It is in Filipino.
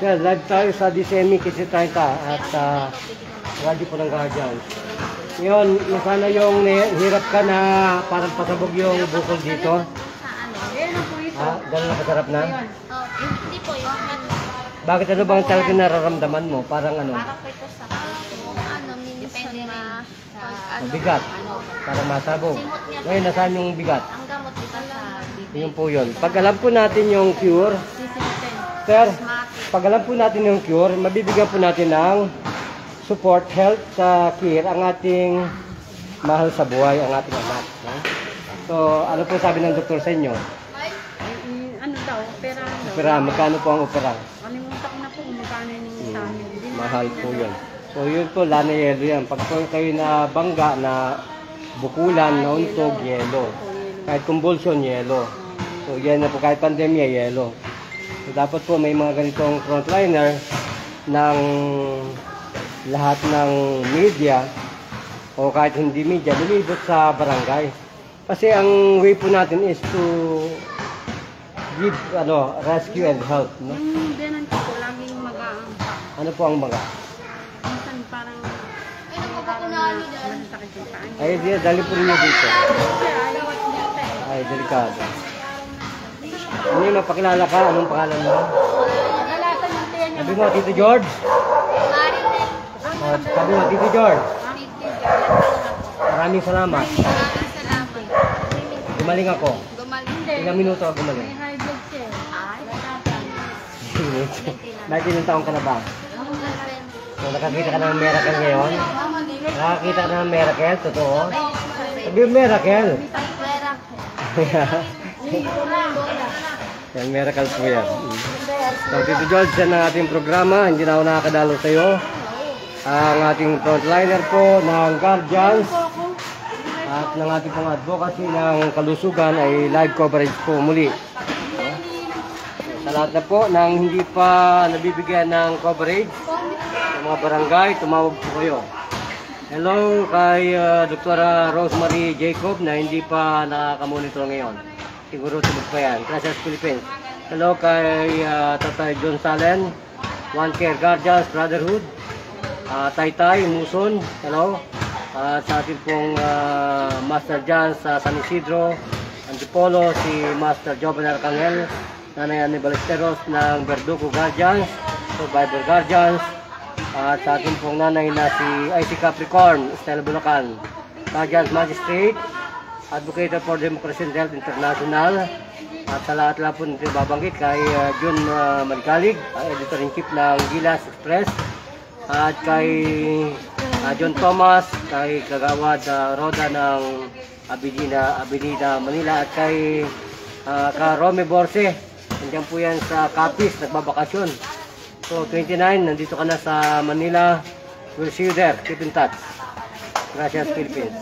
Sir, live tayo sa DCME kasi tayo at radyo po ng Guardians. Ngayon, sana yung hirap ka na parang pasabog yung bukol dito. Gano'n na kasarap na? Hindi po yun. Bakit ano bang talaga nararamdaman mo? Parang ano? Para po ito sa depende rin sa Bigat. Parang masabog. Ngayon, nasaan yung bigat? ang gamot dito sa bibig. Yun po yun. Pag alam po natin yung cure, sir, pag alam po natin yung cure, mabibigyan po natin ng support, health sa care ang ating mahal sa buhay, ang ating anak. So, ano po sabi ng doktor sa inyo? Ano daw, opera daw. Opera, magkano po ang opera? Kalimutan ko na po kung magkano yung sa amin. Hindi na Mahal namin po na- yun. So, yun po, lana yelo yan. Pag po kayo na bangga na bukulan, nauntog, yelo. Kahit convulsion, yelo. So, yan na po, kahit pandemya, yelo. So, dapat po may mga ganitong frontliner ng lahat ng media o kahit hindi media, lumibot sa barangay. Kasi ang way po natin is to give rescue and help, no? Yung dinan ko po, laging mag-aangka. Ano po ang mga? Minsan parang masasakit yung paa niya. Ay, dali po rin dito. Kasi ayaw at dito eh. Ay, delikado. Ano yung mapakilala ka? Anong pangalan mo? Nagalasan yung tiyan niya. Sabi mo, Tito George? Sabi mo, Tito George? Maraming salamat. Gumaling ako. Ilang minuto ako gumaling? May high blood siya eh. Ilang taong ka na ba? So, nakakita ka ng miracle ngayon? Nakakita ka ng miracle? Totoo? Sabi mo, miracle. Yan, miracle po yan. So, Tito George, yan ang ating programa. Hindi na ako nakakadalo sa iyo. Ang ating frontliner po ng Guardians at ng ating pong advocacy ng kalusugan ay live coverage po muli. Sa lahat na po nang hindi pa nabibigyan ng coverage sa mga barangay, tumawag po kayo. Hello kay Dr. Rosemary Jacob na hindi pa nakaka-monitor ngayon. Siguro tubog pa yan. Gracias Philippines. Hello kay Tatay John Salen, One Care Guardians Brotherhood, Taytay Muson, hello. At sa ating pong Master Jan sa San Isidro, Antipolo, si Master Joven Arcangel, Nanay Annie Balesteros ng Verdugo Guardians, Survivor Guardians, at sa ating pong nanay na si IC Capricorn, Estela Bulacan, Guardians Magistrate, Advocate for Democracy and Health International, at sa lahat-lahat po nito babanggit kay Jun Manicalig, Editor-in-Chief ng Gilas Express, at kay John Thomas, kay Kagawad Roda ng Avenida Manila, at kay Romy Borse, nandiyan po yan sa Capiz, nagbabakasyon. So 29, nandito ka na sa Manila. We'll see you there. Keep in touch. Gracias Philippines.